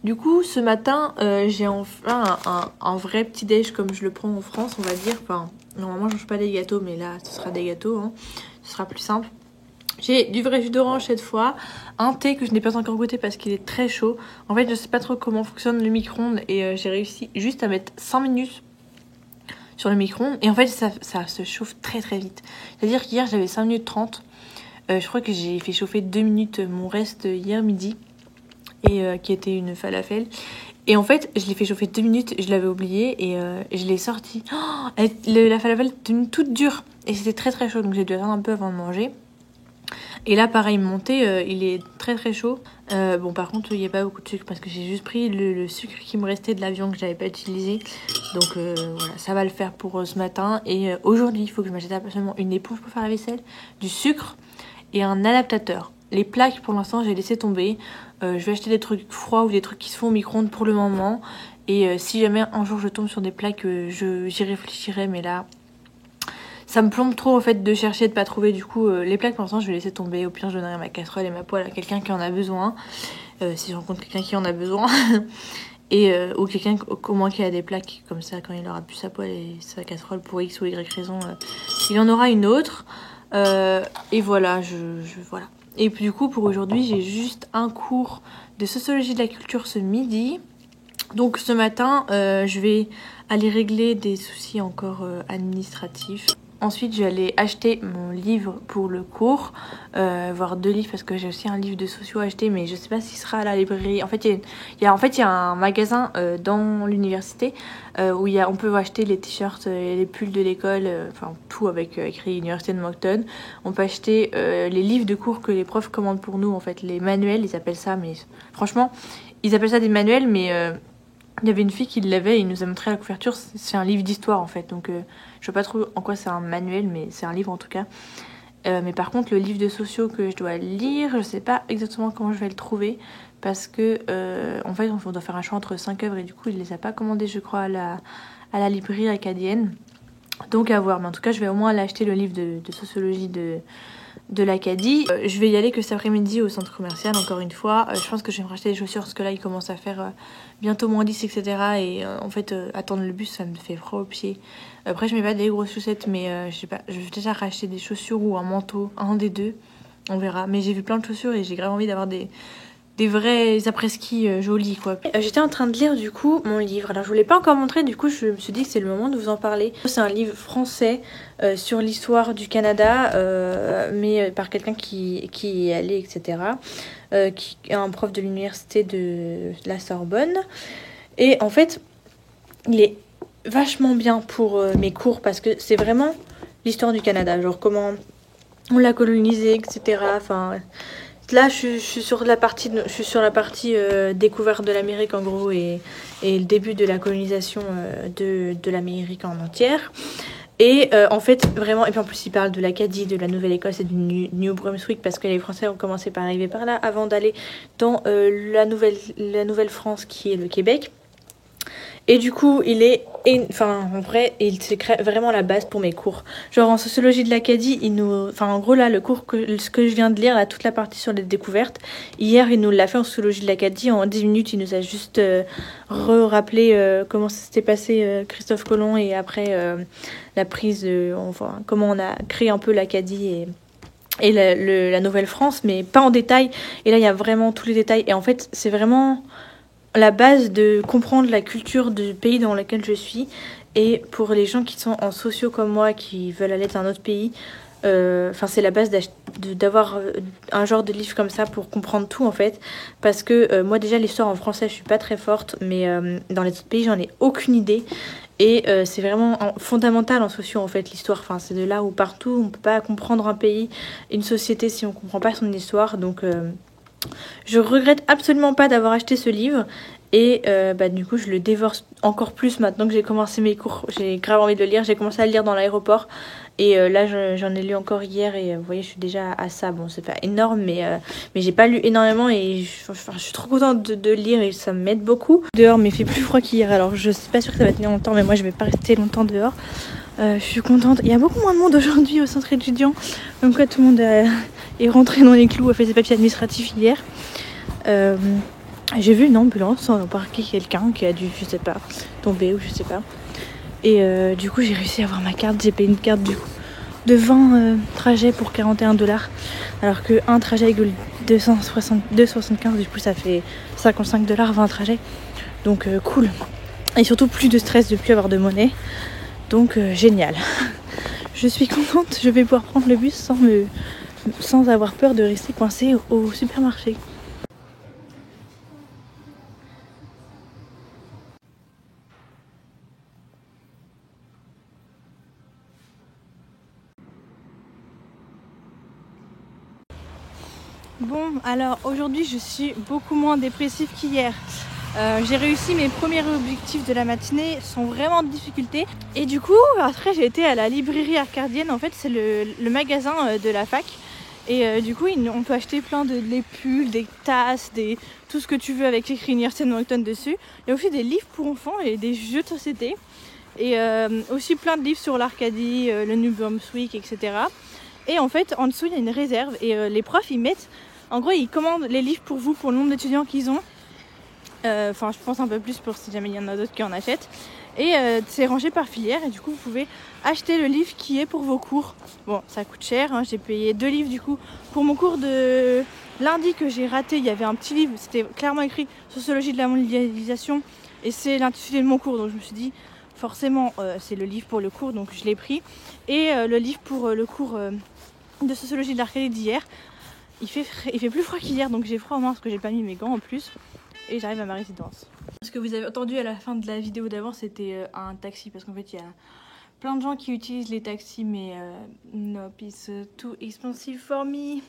Du coup, ce matin, j'ai enfin un vrai petit déj comme je le prends en France, on va dire. Enfin, normalement, je mange pas des gâteaux, mais là, ce sera des gâteaux, hein. Ce sera plus simple. J'ai du vrai jus d'orange cette fois, un thé que je n'ai pas encore goûté parce qu'il est très chaud. En fait, je sais pas trop comment fonctionne le micro-ondes et j'ai réussi juste à mettre 5 minutes sur le micro-ondes. Et en fait, ça se chauffe très très vite. C'est-à-dire qu'hier, j'avais 5 minutes 30. Je crois que j'ai fait chauffer 2 minutes mon reste hier midi. Et qui était une falafel. Et en fait, je l'ai fait chauffer 2 minutes, je l'avais oublié et je l'ai sorti. Oh, la falafel est devenue toute dure et c'était très très chaud, donc j'ai dû attendre un peu avant de manger. Et là, pareil, mon thé, il est très très chaud. Bon, par contre, il n'y a pas beaucoup de sucre parce que j'ai juste pris le sucre qui me restait de l'avion que j'avais pas utilisé. Donc voilà, ça va le faire pour ce matin. Et aujourd'hui, il faut que je m'achète absolument une éponge pour faire la vaisselle, du sucre et un adaptateur. Les plaques, pour l'instant, j'ai laissé tomber. Je vais acheter des trucs froids ou des trucs qui se font au micro-ondes pour le moment. Et si jamais un jour je tombe sur des plaques, j'y réfléchirai. Mais là, ça me plombe trop en fait de chercher et de pas trouver. Du coup, les plaques, pour l'instant, je vais laisser tomber. Au pire, je donnerai ma casserole et ma poêle à quelqu'un qui en a besoin. Si je rencontre quelqu'un qui en a besoin. Et ou quelqu'un au moins qui a des plaques. Comme ça, quand il aura plus sa poêle et sa casserole pour X ou Y raison, il en aura une autre. Et voilà, voilà. Et puis du coup, pour aujourd'hui, j'ai juste un cours de sociologie de la culture ce midi. Donc ce matin, je vais aller régler des soucis encore administratifs. Ensuite, je vais aller acheter mon livre pour le cours, voire 2 livres parce que j'ai aussi un livre de socio à acheter, mais je sais pas s'il sera à la librairie. En fait, il y a un magasin dans l'université où on peut acheter les t-shirts et les pulls de l'école, enfin tout avec écrit Université de Moncton. On peut acheter les livres de cours que les profs commandent pour nous, en fait, les manuels, ils appellent ça, mais franchement, ils appellent ça des manuels, mais il y avait une fille qui l'avait et il nous a montré la couverture, c'est un livre d'histoire en fait, donc je sais pas trop en quoi c'est un manuel, mais c'est un livre en tout cas. Mais par contre, le livre de socio que je dois lire, je sais pas exactement comment je vais le trouver, parce que en fait, on doit faire un choix entre 5 œuvres et du coup, il les a pas commandées, je crois, à la librairie acadienne. Donc à voir, mais en tout cas, je vais au moins aller acheter le livre de sociologie de l'Acadie. Je vais y aller que cet après-midi au centre commercial, encore une fois. Je pense que je vais me racheter des chaussures parce que là, il commence à faire bientôt moins 10, etc. Et en fait, attendre le bus, ça me fait froid aux pieds. Après, je mets pas des grosses chaussettes, mais je sais pas, je vais déjà racheter des chaussures ou un manteau, un des deux. On verra. Mais j'ai vu plein de chaussures et j'ai grave envie d'avoir des vrais après-ski jolis quoi. J'étais en train de lire du coup mon livre. Alors je vous l'ai pas encore montré, du coup je me suis dit que c'est le moment de vous en parler. C'est un livre français sur l'histoire du Canada, mais par quelqu'un qui y est allé, etc. Qui est un prof de l'université de la Sorbonne. Et en fait, il est vachement bien pour mes cours parce que c'est vraiment l'histoire du Canada. Genre comment on l'a colonisé, etc. Enfin... Là, je suis sur la partie découverte de l'Amérique en gros et le début de la colonisation de l'Amérique en entière. Et en fait, vraiment, et puis en plus, il parle de l'Acadie, de la Nouvelle-Écosse et du New Brunswick parce que les Français ont commencé par arriver par là avant d'aller dans la Nouvelle-France qui est le Québec. Et du coup, en vrai, il se crée vraiment la base pour mes cours. Genre en sociologie de l'Acadie, en gros là, le cours ce que je viens de lire, là, toute la partie sur les découvertes. Hier, il nous l'a fait en sociologie de l'Acadie. En 10 minutes, il nous a juste rappelé comment ça s'était passé Christophe Colomb et après la prise, comment on a créé un peu l'Acadie et la Nouvelle-France, mais pas en détail. Et là, il y a vraiment tous les détails. Et en fait, c'est vraiment la base de comprendre la culture du pays dans lequel je suis. Et pour les gens qui sont en socio comme moi, qui veulent aller dans un autre pays, c'est la base d'avoir un genre de livre comme ça pour comprendre tout en fait. Parce que moi déjà l'histoire en français je suis pas très forte, mais dans les autres pays j'en ai aucune idée. Et c'est vraiment fondamental en socio en fait l'histoire. Enfin, c'est de là où partout on peut pas comprendre un pays, une société si on comprend pas son histoire. Donc je regrette absolument pas d'avoir acheté ce livre et du coup je le dévore encore plus maintenant que j'ai commencé mes cours. J'ai grave envie de le lire, j'ai commencé à le lire dans l'aéroport et là j'en ai lu encore hier et vous voyez je suis déjà à ça. Bon c'est pas énorme mais j'ai pas lu énormément et je suis trop contente de lire et ça m'aide beaucoup. Dehors mais il fait plus froid qu'hier alors je suis pas sûre que ça va tenir longtemps mais moi je vais pas rester longtemps dehors. Je suis contente, il y a beaucoup moins de monde aujourd'hui au centre étudiant, comme quoi tout le monde est rentré dans les clous, a fait ses papiers administratifs hier. j'ai vu une ambulance embarquer quelqu'un qui a dû, je sais pas, tomber ou je sais pas. Et du coup, j'ai réussi à avoir ma carte. J'ai payé une carte du coup de 20 trajets pour 41 $. Alors qu'un trajet égale 2,75, du coup, ça fait 55 $, 20 trajets. Donc cool. Et surtout, plus de stress de plus avoir de monnaie. Donc génial. Je suis contente, je vais pouvoir prendre le bus sans avoir peur de rester coincée au supermarché. Bon, alors aujourd'hui je suis beaucoup moins dépressive qu'hier. J'ai réussi mes premiers objectifs de la matinée sans vraiment de difficulté. Et du coup, après j'ai été à la librairie arcadienne, en fait c'est le magasin de la fac. Et du coup, on peut acheter plein des pulls, des tasses, tout ce que tu veux avec écrit Université de Moncton dessus. Il y a aussi des livres pour enfants et des jeux de société. Et aussi plein de livres sur l'Arcadie, le New Brunswick, etc. Et en fait, en dessous, il y a une réserve. Et les profs, en gros, ils commandent les livres pour vous, pour le nombre d'étudiants qu'ils ont. Enfin, je pense un peu plus pour si jamais il y en a d'autres qui en achètent. Et c'est rangé par filière et du coup vous pouvez acheter le livre qui est pour vos cours. Bon, ça coûte cher, hein. J'ai payé 2 livres du coup. Pour mon cours de lundi que j'ai raté, il y avait un petit livre, c'était clairement écrit Sociologie de la mondialisation et c'est l'intitulé de mon cours. Donc je me suis dit forcément c'est le livre pour le cours, donc je l'ai pris. Et le livre pour le cours de Sociologie de l'Arcadie d'hier, il fait plus froid qu'hier, donc j'ai froid aux mains parce que j'ai pas mis mes gants en plus. Et j'arrive à ma résidence. Ce que vous avez entendu à la fin de la vidéo d'avant, c'était un taxi, parce qu'en fait il y a plein de gens qui utilisent les taxis, mais nope, it's too expensive for me.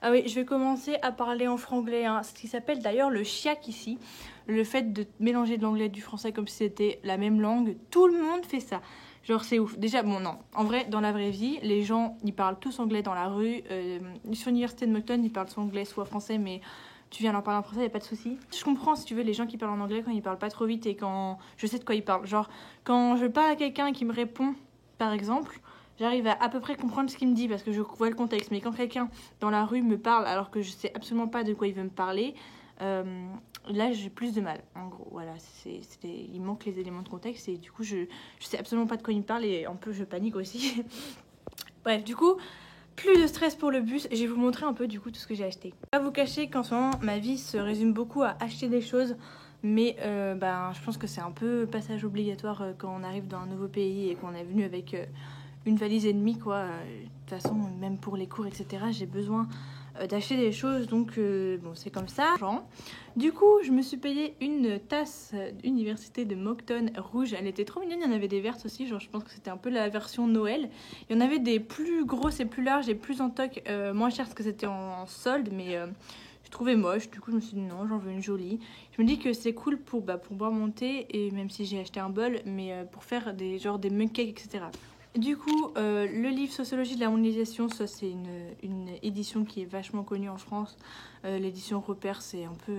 Ah oui, je vais commencer à parler en franglais, hein, ce qui s'appelle d'ailleurs le chiac ici, le fait de mélanger de l'anglais et du français comme si c'était la même langue. Tout le monde fait ça. Genre c'est ouf. Déjà, bon non, en vrai, dans la vraie vie, les gens, ils parlent tous anglais dans la rue. Sur l'université de Moncton, ils parlent soit anglais, soit français, mais tu viens leur parler en français, il n'y a pas de souci. Je comprends, si tu veux, les gens qui parlent en anglais quand ils parlent pas trop vite et quand je sais de quoi ils parlent. Genre, quand je parle à quelqu'un qui me répond, par exemple, j'arrive à peu près comprendre ce qu'il me dit parce que je vois le contexte. Mais quand quelqu'un dans la rue me parle alors que je sais absolument pas de quoi il veut me parler, là j'ai plus de mal. En gros, voilà, il manque les éléments de contexte et du coup je sais absolument pas de quoi il me parle et un peu je panique aussi. Bref, du coup, plus de stress pour le bus. Je vais vous montrer un peu du coup tout ce que j'ai acheté. Je vais pas vous cacher qu'en ce moment ma vie se résume beaucoup à acheter des choses. Mais je pense que c'est un peu passage obligatoire quand on arrive dans un nouveau pays et qu'on est venu avec une valise et demie quoi. De toute façon, même pour les cours, etc., j'ai besoin d'acheter des choses. Donc bon, c'est comme ça. Du coup, je me suis payé une tasse d'université de Moncton rouge. Elle était trop mignonne. Il y en avait des vertes aussi. Genre, je pense que c'était un peu la version Noël. Il y en avait des plus grosses et plus larges et plus en toc, moins chères parce que c'était en solde. Mais je trouvais moche. Du coup, je me suis dit non, j'en veux une jolie. Je me dis que c'est cool pour boire mon thé. Et même si j'ai acheté un bol, mais pour faire des mug cakes, etc. Du coup, le livre Sociologie de la mondialisation, ça c'est une édition qui est vachement connue en France. L'édition Repère, c'est un peu...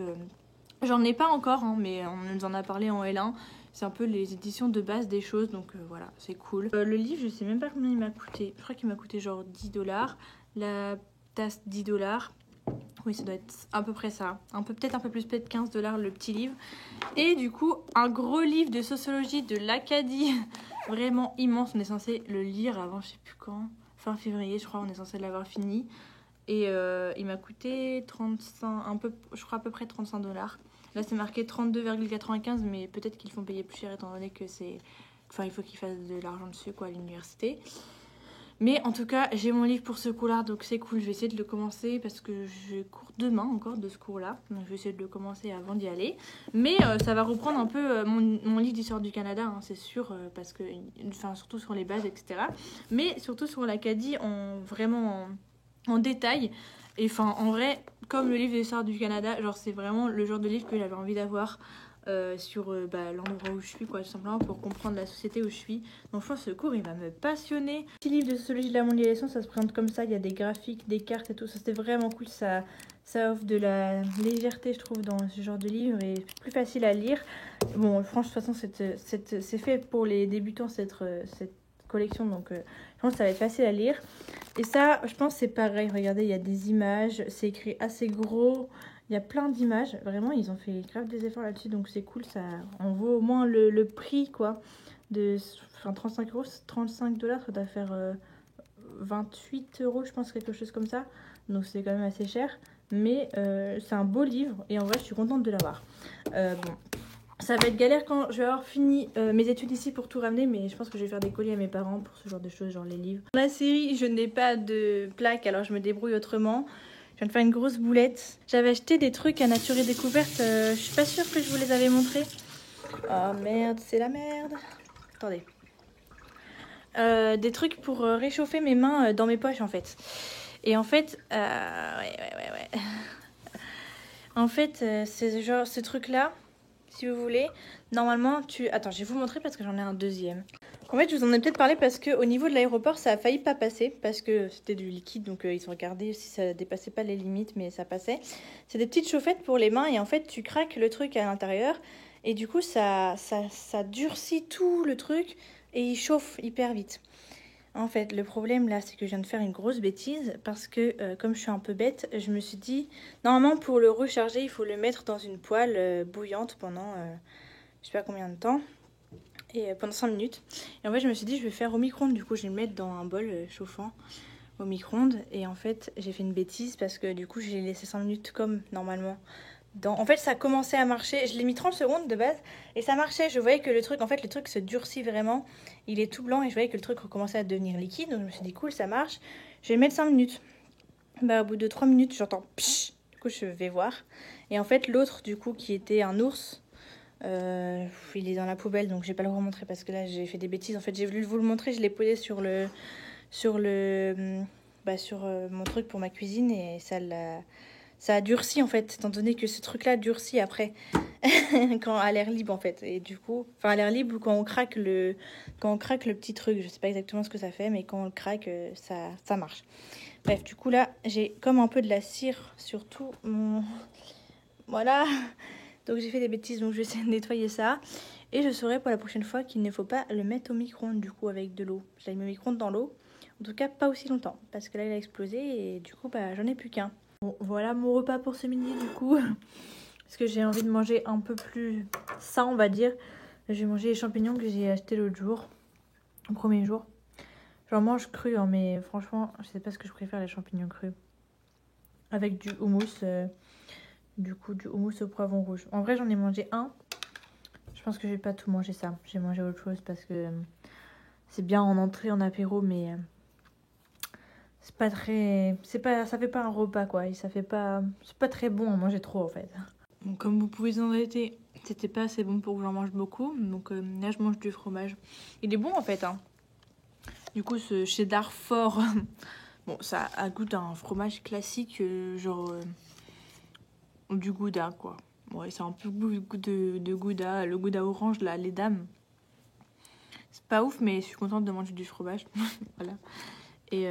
J'en ai pas encore, hein, mais on nous en a parlé en L1. C'est un peu les éditions de base des choses, donc voilà, c'est cool. Le livre, je sais même pas combien il m'a coûté. Je crois qu'il m'a coûté genre 10 $. La tasse, 10 $. Oui, ça doit être à peu près ça. Peut-être un peu plus, peut-être 15 $ le petit livre. Et du coup, un gros livre de sociologie de l'Acadie. Vraiment immense. On est censé le lire avant, je sais plus quand. Fin février, je crois, on est censé l'avoir fini. Et il m'a coûté 35, je crois à peu près 35 $. Là, c'est marqué 32,95, mais peut-être qu'ils font payer plus cher étant donné que c'est... Enfin, il faut qu'ils fassent de l'argent dessus, quoi, à l'université. Mais en tout cas, j'ai mon livre pour ce cours-là, donc c'est cool. Je vais essayer de le commencer parce que je cours demain encore de ce cours-là. Donc je vais essayer de le commencer avant d'y aller. Mais ça va reprendre un peu mon livre d'histoire du Canada, hein, c'est sûr, parce que, enfin, surtout sur les bases, etc. Mais surtout sur l'Acadie, vraiment en détail. Et enfin, en vrai, comme le livre d'histoire du Canada, genre c'est vraiment le genre de livre que j'avais envie d'avoir. Sur l'endroit où je suis, quoi, tout simplement pour comprendre la société où je suis. Donc je pense que ce cours il va me passionner. Petit livre de sociologie de la mondialisation, ça se présente comme ça, il y a des graphiques, des cartes et tout, ça c'était vraiment cool, ça offre de la légèreté je trouve dans ce genre de livre et plus facile à lire. Bon franchement de toute façon c'est fait pour les débutants cette collection, donc je pense que ça va être facile à lire. Et ça je pense c'est pareil, regardez il y a des images, c'est écrit assez gros. Il y a plein d'images. Vraiment, ils ont fait grave des efforts là-dessus. Donc c'est cool. Ça en vaut au moins le prix quoi. De, enfin, 35 euros, 35 $, ça doit faire 28 euros, je pense, quelque chose comme ça. Donc c'est quand même assez cher. Mais c'est un beau livre. Et en vrai, je suis contente de l'avoir. Bon. Ça va être galère quand je vais avoir fini mes études ici pour tout ramener, mais je pense que je vais faire des colis à mes parents pour ce genre de choses, genre les livres. Dans la série, je n'ai pas de plaque, alors je me débrouille autrement. Je viens de faire une grosse boulette. J'avais acheté des trucs à Nature et Découverte, je suis pas sûre que je vous les avais montrés. Oh merde, c'est la merde. Attendez. Des trucs pour réchauffer mes mains dans mes poches en fait. Et en fait, ouais. En fait, c'est genre ce truc-là. Si vous voulez, normalement Attends, je vais vous montrer parce que j'en ai un deuxième. En fait, je vous en ai peut-être parlé parce qu'au niveau de l'aéroport, ça a failli pas passer. Parce que c'était du liquide, donc ils ont regardé si ça dépassait pas les limites, mais ça passait. C'est des petites chauffettes pour les mains et en fait, tu craques le truc à l'intérieur. Et du coup, ça durcit tout le truc et il chauffe hyper vite. En fait, le problème là, c'est que je viens de faire une grosse bêtise parce que comme je suis un peu bête, je me suis dit, normalement pour le recharger, il faut le mettre dans une poêle bouillante pendant je sais pas combien de temps, et pendant 5 minutes. Et en fait, je me suis dit, je vais faire au micro-ondes, du coup, je vais le mettre dans un bol chauffant au micro-ondes. Et en fait, j'ai fait une bêtise parce que du coup, j'ai laissé 5 minutes comme normalement. En fait, ça a commencé à marcher. Je l'ai mis 30 secondes de base et ça marchait. Je voyais que le truc, en fait, le truc se durcit vraiment. Il est tout blanc et je voyais que le truc recommençait à devenir liquide. Donc, je me suis dit, cool, ça marche. Je vais mettre 5 minutes. Bah, au bout de 3 minutes, j'entends psh. Du coup, je vais voir. Et en fait, l'autre, du coup, qui était un ours, il est dans la poubelle, donc je vais pas le remontrer parce que là, j'ai fait des bêtises. En fait, j'ai voulu vous le montrer. Je l'ai posé sur mon truc pour ma cuisine et ça a durci en fait, étant donné que ce truc-là durcit après quand à l'air libre en fait. Et du coup, enfin à l'air libre ou quand on craque le petit truc, je sais pas exactement ce que ça fait, mais quand on le craque, ça marche. Bref, du coup là, j'ai comme un peu de la cire sur tout mon... Voilà. Donc j'ai fait des bêtises, donc je vais essayer de nettoyer ça. Et je saurai pour la prochaine fois qu'il ne faut pas le mettre au micro-ondes du coup avec de l'eau. Je l'ai mis au micro-ondes dans l'eau. En tout cas, pas aussi longtemps, parce que là, il a explosé et du coup, bah, j'en ai plus qu'un. Bon, voilà mon repas pour ce midi, du coup. Parce que j'ai envie de manger un peu plus sain, on va dire. Je vais manger les champignons que j'ai achetés l'autre jour, le premier jour. J'en mange cru, hein, mais franchement, je sais pas ce que je préfère, les champignons crus. Avec du houmous, du coup, du houmous au poivron rouge. En vrai, j'en ai mangé un. Je pense que je vais pas tout manger ça. Je vais manger autre chose parce que c'est bien en entrée, en apéro, mais... c'est pas très... ça fait pas un repas, quoi. Et ça fait pas... c'est pas très bon à manger trop, en fait. Bon, comme vous pouvez en noter, c'était pas assez bon pour que j'en mange beaucoup. Donc là, je mange du fromage. Il est bon, en fait. Hein. Du coup, ce cheddar fort... bon, ça a goût d'un fromage classique, genre... du gouda, quoi. Ouais, c'est un peu goût de gouda. Le gouda orange, là, les dames. C'est pas ouf, mais je suis contente de manger du fromage. Voilà. Et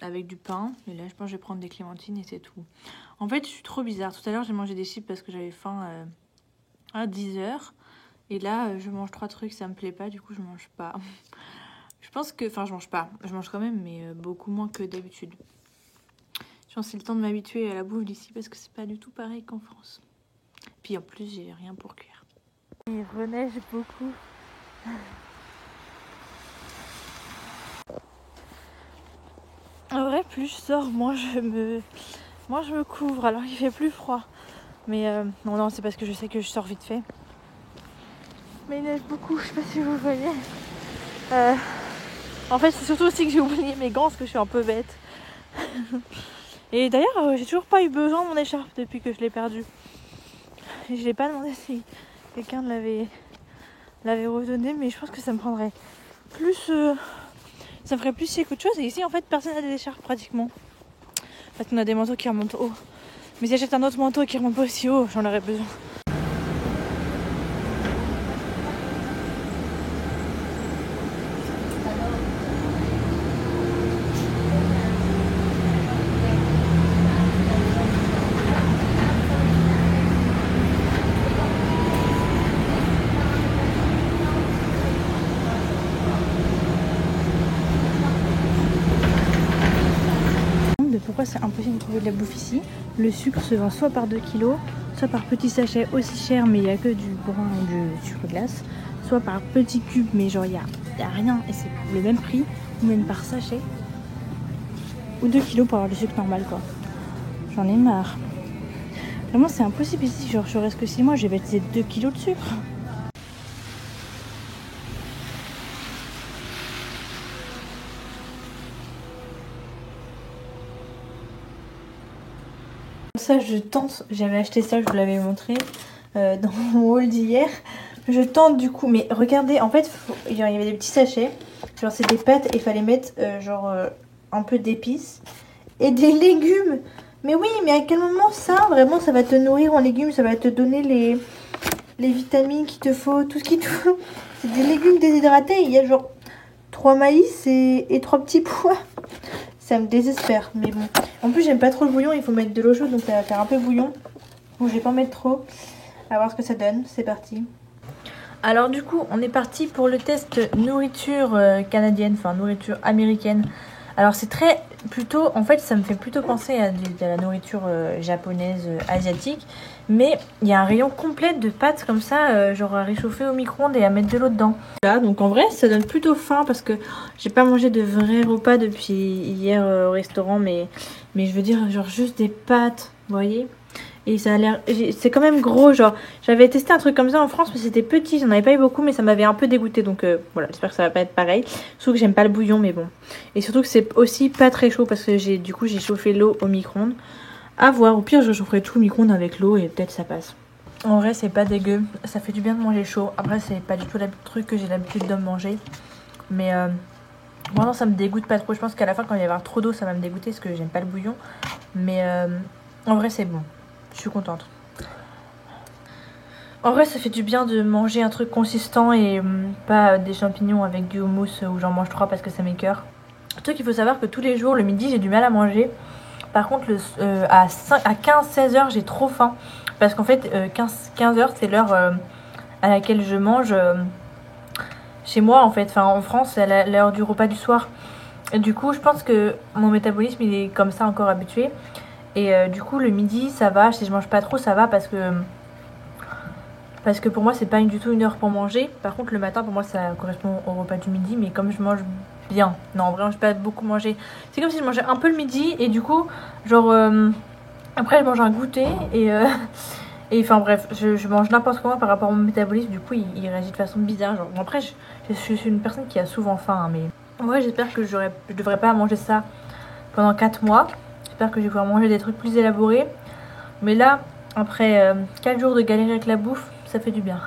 avec du pain. Et là, je pense que je vais prendre des clémentines et c'est tout. En fait, je suis trop bizarre. Tout à l'heure, j'ai mangé des chips parce que j'avais faim à 10h. Et là, je mange 3 trucs, ça me plaît pas. Du coup, je mange pas. Je pense que... enfin, je mange pas. Je mange quand même, mais beaucoup moins que d'habitude. Je pense que c'est le temps de m'habituer à la bouffe d'ici parce que c'est pas du tout pareil qu'en France. Puis en plus, j'ai rien pour cuire. Il reneige beaucoup. En vrai, plus je sors, moins je me couvre, alors il fait plus froid. Mais non, c'est parce que je sais que je sors vite fait. Mais il neige beaucoup, je sais pas si vous voyez. En fait, c'est surtout aussi que j'ai oublié mes gants parce que je suis un peu bête. Et d'ailleurs, j'ai toujours pas eu besoin de mon écharpe depuis que je l'ai perdue. Et je l'ai pas demandé si quelqu'un l'avait redonné, mais je pense que ça me prendrait plus... ça me ferait plus chier qu'autre chose. Et ici, en fait, personne n'a des écharpes pratiquement. En fait, on a des manteaux qui remontent haut. Mais si j'achète un autre manteau qui remonte pas aussi haut, j'en aurais besoin. pourquoi c'est impossible de trouver de la bouffe ici. Le sucre se vend soit par 2 kilos, soit par petit sachet aussi cher mais il n'y a que du brun ou du sucre glace, soit par petit cube mais genre il y a rien et c'est le même prix, ou même par sachet. Ou 2 kilos pour avoir du sucre normal quoi. J'en ai marre. Vraiment c'est impossible ici, genre je reste que 6 mois, j'ai baptisé 2 kilos de sucre. Ça je tente, j'avais acheté ça, je vous l'avais montré dans mon haul d'hier. Je tente du coup, mais regardez, en fait il y avait des petits sachets, genre c'est des pâtes et il fallait mettre un peu d'épices et des légumes. Mais oui, mais à quel moment ça, vraiment ça va te nourrir en légumes, ça va te donner les vitamines qu'il te faut, tout ce qu'il te faut. C'est des légumes déshydratés, il y a genre 3 maïs et 3 petits pois. Ça me désespère, mais bon. En plus, j'aime pas trop le bouillon, il faut mettre de l'eau chaude, donc ça va faire un peu bouillon. Bon, je vais pas en mettre trop. À voir ce que ça donne, c'est parti. Alors du coup, on est parti pour le test nourriture canadienne, enfin nourriture américaine. Alors c'est plutôt, en fait ça me fait plutôt penser à de la nourriture japonaise, asiatique. Mais il y a un rayon complet de pâtes comme ça, genre à réchauffer au micro-ondes et à mettre de l'eau dedans. Là, donc en vrai ça donne plutôt faim parce que j'ai pas mangé de vrais repas depuis hier au restaurant. Mais je veux dire genre juste des pâtes, vous voyez. Et ça a l'air, c'est quand même gros, genre j'avais testé un truc comme ça en France mais c'était petit, j'en avais pas eu beaucoup mais ça m'avait un peu dégoûté, donc voilà, j'espère que ça va pas être pareil. Surtout que j'aime pas le bouillon mais bon. Et surtout que c'est aussi pas très chaud parce que j'ai chauffé l'eau au micro-ondes. À voir, au pire je chaufferai tout le micro-ondes avec l'eau et peut-être ça passe. En vrai c'est pas dégueu, ça fait du bien de manger chaud. Après c'est pas du tout le truc que j'ai l'habitude de manger. Mais vraiment ça me dégoûte pas trop, je pense qu'à la fin quand il va y avoir trop d'eau ça va me dégoûter parce que j'aime pas le bouillon. Mais en vrai c'est bon. Je suis contente. En vrai, ça fait du bien de manger un truc consistant et pas des champignons avec du houmous où j'en mange 3 parce que ça m'écoeure. Surtout qu'il faut savoir que tous les jours, le midi, j'ai du mal à manger. Par contre, à 15-16 heures, j'ai trop faim. Parce qu'en fait, 15 heures, c'est l'heure à laquelle je mange chez moi, en fait. Enfin, en France, c'est l'heure du repas du soir. Et du coup, je pense que mon métabolisme, il est comme ça encore habitué. Et du coup le midi ça va, si je mange pas trop ça va parce que pour moi c'est pas du tout une heure pour manger. Par contre le matin pour moi ça correspond au repas du midi, mais comme je mange bien, non en vrai je peux pas beaucoup manger. C'est comme si je mangeais un peu le midi et du coup genre après je mange un goûter et enfin bref je mange n'importe comment par rapport à mon métabolisme. Du coup il réagit de façon bizarre, genre bon, après je suis une personne qui a souvent faim hein, mais en vrai j'espère que je devrais pas manger ça pendant 4 mois. J'espère que je vais pouvoir manger des trucs plus élaborés. Mais là, après 4 jours de galérer avec la bouffe, ça fait du bien.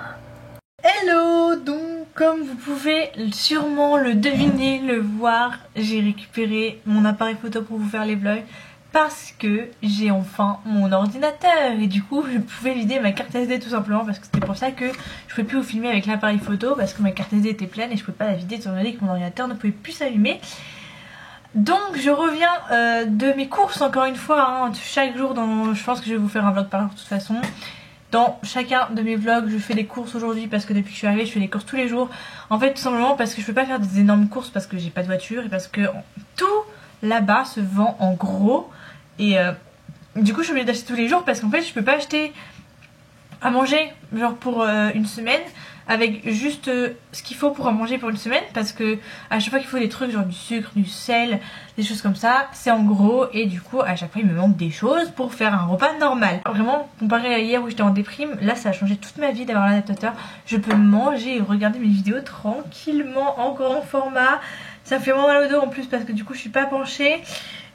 Hello! Donc, comme vous pouvez sûrement le deviner, le voir, j'ai récupéré mon appareil photo pour vous faire les vlogs. Parce que j'ai enfin mon ordinateur. Et du coup, je pouvais vider ma carte SD tout simplement. Parce que c'était pour ça que je pouvais plus vous filmer avec l'appareil photo. Parce que ma carte SD était pleine et je pouvais pas la vider étant donné que mon ordinateur ne pouvait plus s'allumer. Donc je reviens de mes courses encore une fois, hein, chaque jour je pense que je vais vous faire un vlog par jour de toute façon. Dans chacun de mes vlogs je fais des courses aujourd'hui parce que depuis que je suis arrivée je fais des courses tous les jours. En fait tout simplement parce que je peux pas faire des énormes courses parce que j'ai pas de voiture et parce que tout là-bas se vend en gros. Et du coup je suis obligée d'acheter tous les jours parce qu'en fait je peux pas acheter à manger genre pour une semaine avec juste ce qu'il faut pour en manger pour une semaine, parce que à chaque fois qu'il faut des trucs genre du sucre, du sel, des choses comme ça, c'est en gros et du coup à chaque fois il me manque des choses pour faire un repas normal. Vraiment comparé à hier où j'étais en déprime, là ça a changé toute ma vie d'avoir l'adaptateur. Je peux manger et regarder mes vidéos tranquillement en grand format. Ça me fait moins mal au dos en plus parce que du coup je suis pas penchée.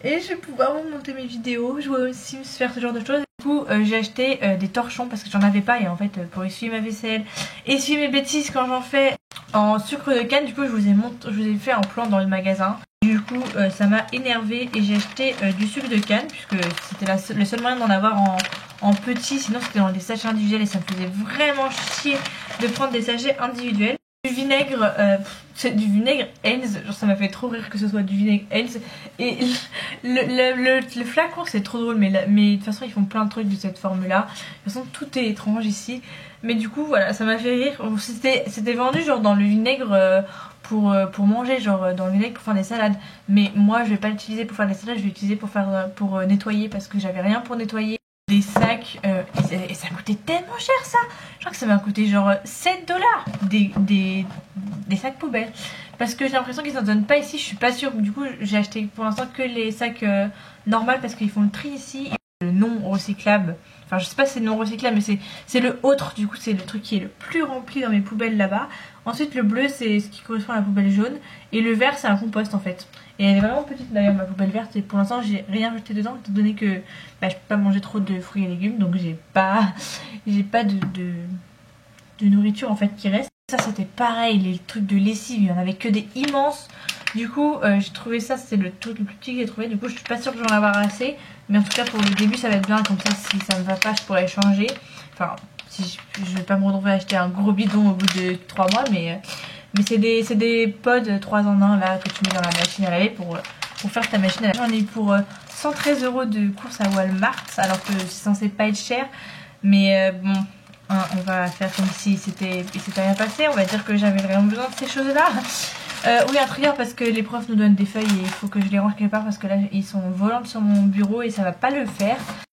Et je vais pouvoir monter mes vidéos, jouer aux Sims, faire ce genre de choses. Du coup j'ai acheté des torchons parce que j'en avais pas. Et en fait pour essuyer ma vaisselle, essuyer mes bêtises quand j'en fais en sucre de canne. Du coup je vous ai fait un plan dans le magasin. Du coup ça m'a énervé et j'ai acheté du sucre de canne. Puisque c'était le seul moyen d'en avoir en petit. Sinon c'était dans des sachets individuels et ça me faisait vraiment chier de prendre des sachets individuels. Du vinaigre, c'est du vinaigre Hell's, genre ça m'a fait trop rire que ce soit du vinaigre Hell's. Et le flacon c'est trop drôle, mais de toute façon ils font plein de trucs de cette formule là. De toute façon tout est étrange ici. Mais du coup voilà, ça m'a fait rire. C'était vendu genre dans le vinaigre pour manger, genre dans le vinaigre pour faire des salades. Mais moi je vais pas l'utiliser pour faire des salades, je vais l'utiliser pour nettoyer parce que j'avais rien pour nettoyer. Des sacs, et ça coûtait tellement cher ça. Je crois que ça m'a coûté genre 7 dollars des sacs poubelles. Parce que j'ai l'impression qu'ils en donnent pas ici, je suis pas sûre. Du coup j'ai acheté pour l'instant que les sacs normaux parce qu'ils font le tri ici. Le non recyclable, enfin je sais pas si c'est non recyclable mais c'est le autre, du coup c'est le truc qui est le plus rempli dans mes poubelles là-bas. Ensuite le bleu c'est ce qui correspond à la poubelle jaune et le vert c'est un compost en fait. Et elle est vraiment petite d'ailleurs ma poubelle verte et pour l'instant j'ai rien jeté dedans étant donné que je peux pas manger trop de fruits et légumes donc j'ai pas de nourriture en fait qui reste. Ça c'était pareil, les trucs de lessive, il y en avait que des immenses. Du coup j'ai trouvé ça, c'était le truc le plus petit que j'ai trouvé. Du coup je suis pas sûre que j'en ai avoir assez. Mais en tout cas pour le début ça va être bien, comme ça si ça me va pas je pourrais changer. Enfin si je vais pas me retrouver à acheter un gros bidon au bout de 3 mois mais c'est des pods 3 en 1 là que tu mets dans la machine à laver pour faire ta machine à laver. J'en ai eu pour 113 € de course à Walmart alors que c'est censé pas être cher. Mais bon, hein, on va faire comme si c'était rien passé. On va dire que j'avais vraiment besoin de ces choses là. Oui, un trieur parce que les profs nous donnent des feuilles et il faut que je les range quelque part parce que là ils sont volants sur mon bureau et ça va pas le faire.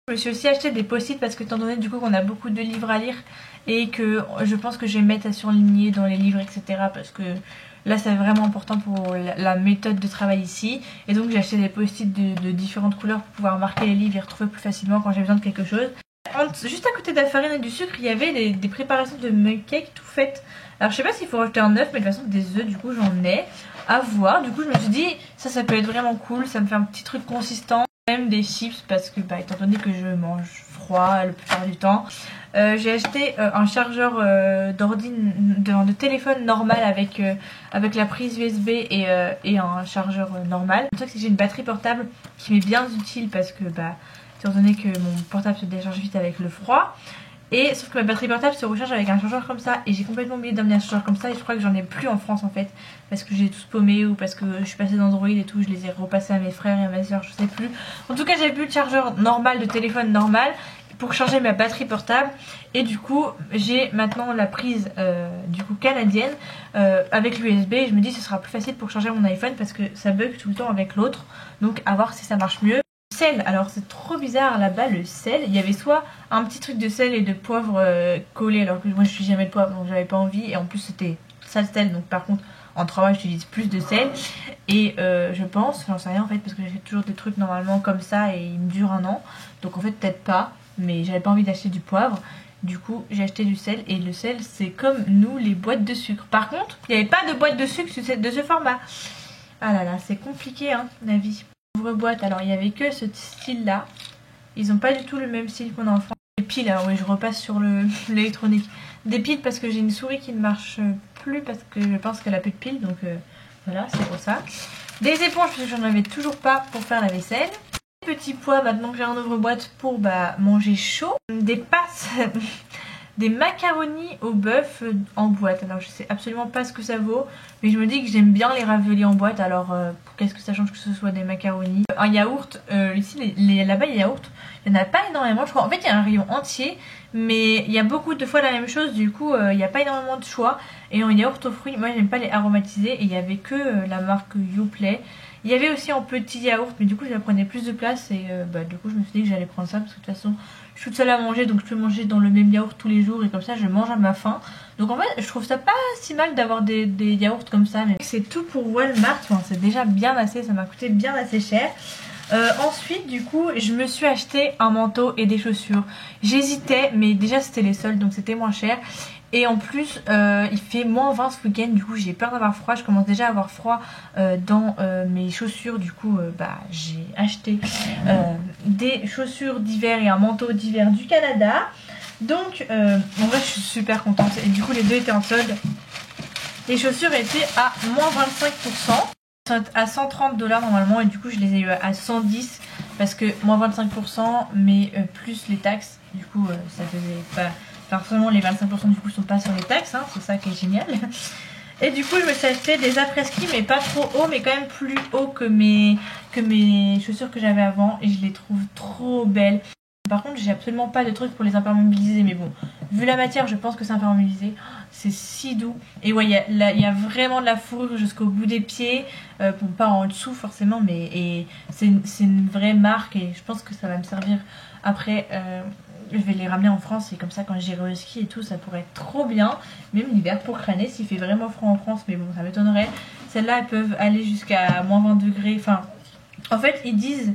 Je me suis aussi acheté des post-it parce que étant donné du coup qu'on a beaucoup de livres à lire et que je pense que je vais mettre à surligner dans les livres etc. parce que là c'est vraiment important pour la méthode de travail ici. Et donc j'ai acheté des post-it de différentes couleurs pour pouvoir marquer les livres et retrouver plus facilement quand j'ai besoin de quelque chose. Juste à côté de la farine et du sucre il y avait des préparations de mug cake tout faites. Alors je sais pas s'il faut rajouter un œuf mais de toute façon des œufs du coup j'en ai à voir. Du coup je me suis dit ça peut être vraiment cool, ça me fait un petit truc consistant. Même des chips parce que étant donné que je mange froid la plupart du temps. J'ai acheté un chargeur de téléphone normal avec la prise USB et un chargeur normal. Le truc c'est que j'ai une batterie portable qui m'est bien utile parce que étant donné que mon portable se décharge vite avec le froid. Et sauf que ma batterie portable se recharge avec un chargeur comme ça. Et j'ai complètement oublié d'amener un chargeur comme ça. Et je crois que j'en ai plus en France en fait. Parce que j'ai tous paumé ou parce que je suis passée d'Android et tout. Je les ai repassés à mes frères et à ma soeur, je sais plus. En tout cas j'ai plus le chargeur normal de téléphone normal pour charger ma batterie portable. Et du coup j'ai maintenant la prise du coup canadienne avec l'USB. Et je me dis ce sera plus facile pour charger mon iPhone parce que ça bug tout le temps avec l'autre. Donc à voir si ça marche mieux. Sel, alors c'est trop bizarre là-bas le sel, il y avait soit un petit truc de sel et de poivre collé alors que moi je suis jamais de poivre donc j'avais pas envie et en plus c'était sel donc par contre en travail j'utilise plus de sel et je pense, j'en sais rien en fait parce que j'ai fait toujours des trucs normalement comme ça et ils me durent 1 an donc en fait peut-être pas mais j'avais pas envie d'acheter du poivre. Du coup j'ai acheté du sel et le sel c'est comme nous les boîtes de sucre. Par contre il n'y avait pas de boîte de sucre de ce format. Ah là là c'est compliqué hein la vie. Ouvre-boîte, alors il n'y avait que ce style là. Ils ont pas du tout le même style qu'on a en France. Des piles, alors oui je repasse sur l'électronique. Des piles parce que j'ai une souris qui ne marche plus parce que je pense qu'elle a plus de piles. Donc voilà c'est pour ça. Des éponges parce que j'en avais toujours pas pour faire la vaisselle. Des petits pois maintenant que j'ai un ouvre-boîte pour manger chaud. Des pâtes. Des macaronis au bœuf en boîte. Alors je sais absolument pas ce que ça vaut. Mais je me dis que j'aime bien les raviolis en boîte. Alors qu'est-ce que ça change que ce soit des macaronis. Un yaourt. Ici là-bas les yaourts. Il n'y en a pas énormément je crois. En fait il y a un rayon entier. Mais il y a beaucoup de fois la même chose. Du coup il n'y a pas énormément de choix. Et en yaourt aux fruits. Moi j'aime pas les aromatisés. Et il n'y avait que la marque Yoplait. Il y avait aussi en petit yaourt. Mais du coup ça prenait plus de place. Et du coup je me suis dit que j'allais prendre ça. Parce que de toute façon je suis toute seule à manger donc je peux manger dans le même yaourt tous les jours et comme ça je mange à ma faim. Donc en fait je trouve ça pas si mal d'avoir des yaourts comme ça. Mais c'est tout pour Walmart, enfin, c'est déjà bien assez, ça m'a coûté bien assez cher. Ensuite du coup je me suis acheté un manteau et des chaussures. J'hésitais mais déjà c'était les soldes donc c'était moins cher. Et en plus il fait moins 20 ce week-end. Du coup j'ai peur d'avoir froid. Je commence déjà à avoir froid dans mes chaussures. Du coup j'ai acheté des chaussures d'hiver et un manteau d'hiver du Canada. Donc en vrai je suis super contente. Et du coup les deux étaient en solde. Les chaussures étaient à moins 25%. À 130 $ normalement. Et du coup je les ai eu à 110 parce que moins 25% mais plus les taxes. Du coup ça faisait pas... Forcément les 25% du coup sont pas sur les taxes, hein, c'est ça qui est génial. Et du coup je me suis acheté des après-ski mais pas trop haut, mais quand même plus haut que mes chaussures que j'avais avant. Et je les trouve trop belles. Par contre j'ai absolument pas de truc pour les imperméabiliser, mais bon, vu la matière je pense que c'est imperméabilisé. C'est si doux. Et ouais, il y a vraiment de la fourrure jusqu'au bout des pieds. Bon, pas en dessous forcément, mais c'est une vraie marque. Et je pense que ça va me servir après. Je vais les ramener en France. Et comme ça, quand j'irai au ski et tout, ça pourrait être trop bien. Même l'hiver pour crâner s'il fait vraiment froid en France. Mais bon, ça m'étonnerait. Celles-là, elles peuvent aller jusqu'à moins 20 degrés. Enfin, en fait, ils disent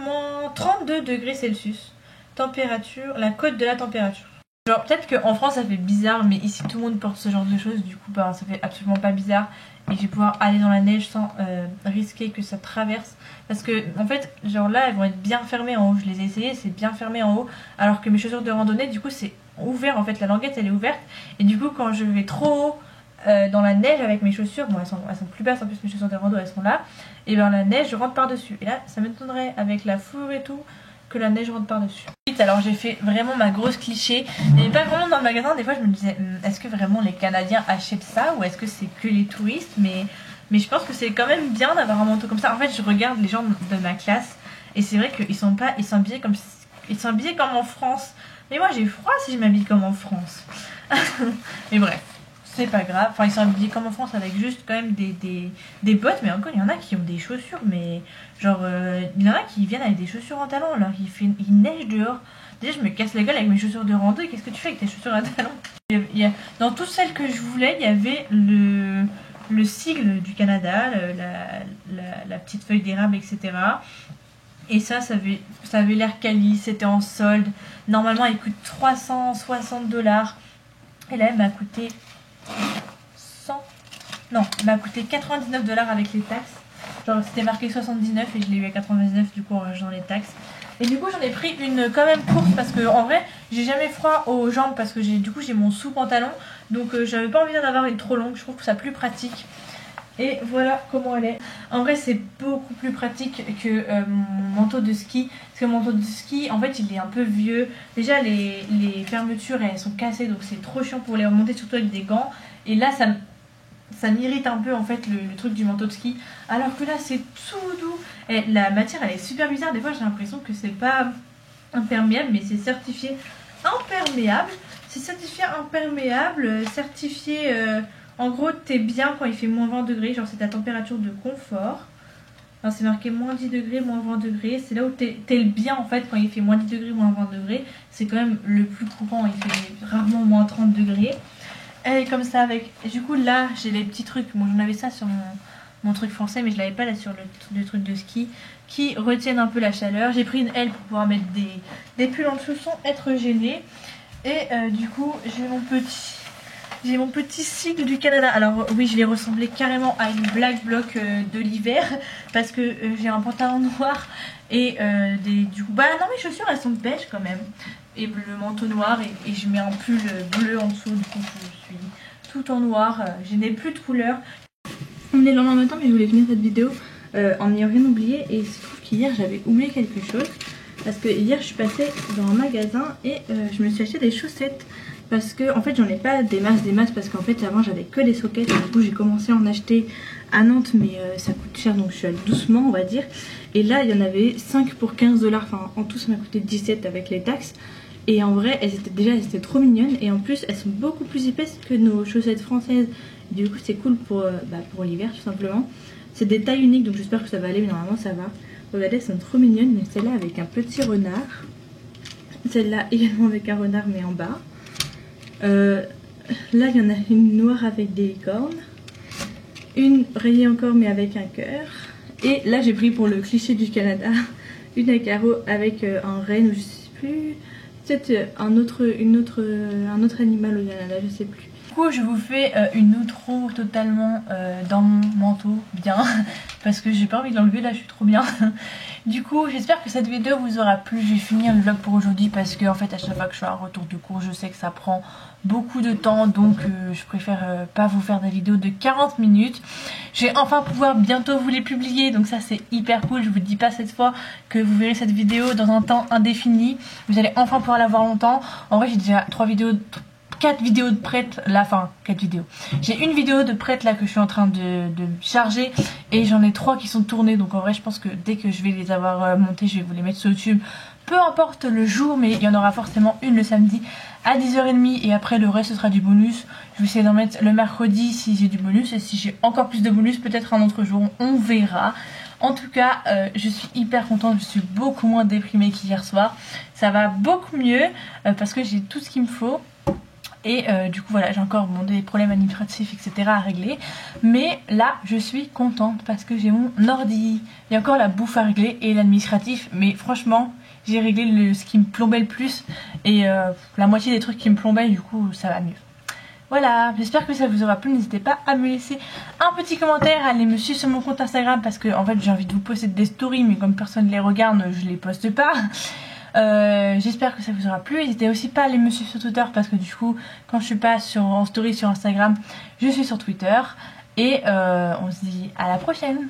moins 32 degrés Celsius. Température, la cote de la température. Genre peut-être qu'en France ça fait bizarre, mais ici tout le monde porte ce genre de choses, du coup bah, ça fait absolument pas bizarre. Et je vais pouvoir aller dans la neige sans risquer que ça traverse. Parce que en fait, genre là elles vont être bien fermées en haut, je les ai essayées, c'est bien fermé en haut. Alors que mes chaussures de randonnée, du coup c'est ouvert, en fait la languette elle est ouverte. Et du coup quand je vais trop haut dans la neige avec mes chaussures, bon elles sont plus basses en plus, mes chaussures de rando elles sont là. Et ben la neige je rentre par dessus. Et là ça m'étonnerait avec la fourrure et tout que la neige rentre par dessus. Alors j'ai fait vraiment ma grosse cliché, mais pas vraiment dans le magasin. Des fois je me disais est-ce que vraiment les Canadiens achètent ça ou est-ce que c'est que les touristes, mais je pense que c'est quand même bien d'avoir un manteau comme ça. En fait je regarde les gens de ma classe et c'est vrai qu'ils sont habillés comme en France. Mais moi j'ai froid si je m'habille comme en France. Mais bref, c'est pas grave. Enfin ils sont habillés comme en France avec juste quand même des bottes, mais encore il y en a qui ont des chaussures, mais genre il y en a qui viennent avec des chaussures en talons alors il neige dehors. Déjà je me casse la gueule avec mes chaussures de rando, et qu'est-ce que tu fais avec tes chaussures à talons? Dans toutes celles que je voulais, il y avait le sigle du Canada, la petite feuille d'érable, etc. Et ça avait l'air quali, c'était en solde. Normalement elle coûte 360 $. Et là elle m'a coûté 99 $ avec les taxes. Genre c'était marqué 79 et je l'ai eu à 99 du coup en rajoutant les taxes. Et du coup j'en ai pris une quand même courte parce que en vrai j'ai jamais froid aux jambes parce que j'ai mon sous-pantalon. Donc j'avais pas envie d'en avoir une trop longue, je trouve que ça plus pratique. Et voilà comment elle est. En vrai c'est beaucoup plus pratique que mon manteau de ski. Parce que mon manteau de ski en fait il est un peu vieux. Déjà les fermetures elles sont cassées, donc c'est trop chiant pour les remonter, surtout avec des gants. Et là ça m'irrite un peu en fait le truc du manteau de ski. Alors que là c'est tout doux. Et la matière elle est super bizarre. Des fois j'ai l'impression que c'est pas imperméable, mais c'est certifié imperméable. C'est certifié imperméable, certifié... En gros, t'es bien quand il fait moins 20 degrés, genre c'est ta température de confort. Alors c'est marqué moins 10 degrés, moins 20 degrés. C'est là où t'es le bien en fait quand il fait moins 10 degrés, moins 20 degrés. C'est quand même le plus courant, il fait rarement moins 30 degrés. Elle est comme ça avec... Du coup là, j'ai les petits trucs. Bon, j'en avais ça sur mon truc français, mais je l'avais pas là sur le truc de ski. Qui retiennent un peu la chaleur. J'ai pris une L pour pouvoir mettre des pulls en dessous sans être gênée. Et du coup, j'ai mon petit sigle du Canada. Alors oui, je l'ai ressemblé carrément à une Black Bloc de l'hiver. Parce que j'ai un pantalon noir et du coup... Bah non, mes chaussures elles sont beige quand même. Et le manteau noir et je mets un pull bleu en dessous. Du coup je suis tout en noir. Je n'ai plus de couleur. On est le lendemain matin, mais je voulais finir cette vidéo en n'ayant rien oublié. Et il se trouve qu'hier j'avais oublié quelque chose. Parce que hier je suis passée dans un magasin et je me suis acheté des chaussettes. Parce que en fait j'en ai pas des masses parce qu'en fait avant j'avais que des sockets. Et du coup j'ai commencé à en acheter à Nantes, mais ça coûte cher donc je suis allée doucement on va dire. Et là il y en avait 5 pour 15 $. Enfin en tout ça m'a coûté 17 avec les taxes. Et en vrai elles étaient trop mignonnes. Et en plus elles sont beaucoup plus épaisses que nos chaussettes françaises. Et du coup c'est cool pour l'hiver tout simplement. C'est des tailles uniques donc j'espère que ça va aller, mais normalement ça va. Regardez, elles sont trop mignonnes. Mais celle-là avec un petit renard. Celle-là également avec un renard mais en bas. Là il y en a une noire avec des cornes. Une rayée encore mais avec un cœur. Et là j'ai pris pour le cliché du Canada une à carreaux avec un renne ou je sais plus. Peut-être un autre animal au Canada, je sais plus. Du coup je vous fais une outro totalement dans mon manteau bien. Parce que j'ai pas envie de l'enlever là, je suis trop bien. Du coup j'espère que cette vidéo vous aura plu. Je vais finir le vlog pour aujourd'hui parce que en fait à chaque fois que je fais un retour de cours je sais que ça prend beaucoup de temps. Donc je préfère pas vous faire des vidéos de 40 minutes. Je vais enfin pouvoir bientôt vous les publier. Donc ça c'est hyper cool. Je vous dis pas cette fois que vous verrez cette vidéo dans un temps indéfini. Vous allez enfin pouvoir la voir longtemps. En vrai j'ai déjà 3 vidéos 4 vidéos de prêtes là, enfin 4 vidéos. J'ai une vidéo de prête là que je suis en train de charger et j'en ai 3 qui sont tournées, donc en vrai je pense que dès que je vais les avoir montées, je vais vous les mettre sur YouTube. Peu importe le jour, mais il y en aura forcément une le samedi à 10h30 et après le reste ce sera du bonus. Je vais essayer d'en mettre le mercredi si j'ai du bonus et si j'ai encore plus de bonus peut-être un autre jour, on verra. En tout cas, je suis hyper contente, je suis beaucoup moins déprimée qu'hier soir. Ça va beaucoup mieux parce que j'ai tout ce qu'il me faut. Et du coup voilà, j'ai encore des problèmes administratifs etc à régler. Mais là je suis contente parce que j'ai mon ordi. Il y a encore la bouffe à régler et l'administratif. Mais franchement j'ai réglé ce qui me plombait le plus. Et la moitié des trucs qui me plombaient, du coup ça va mieux. Voilà, j'espère que ça vous aura plu. N'hésitez pas à me laisser un petit commentaire, à aller me suivre sur mon compte Instagram parce que en fait j'ai envie de vous poster des stories, mais comme personne ne les regarde, je les poste pas. J'espère que ça vous aura plu. N'hésitez aussi pas à aller me suivre sur Twitter parce que du coup quand je suis pas en story sur Instagram, je suis sur Twitter. Et on se dit à la prochaine.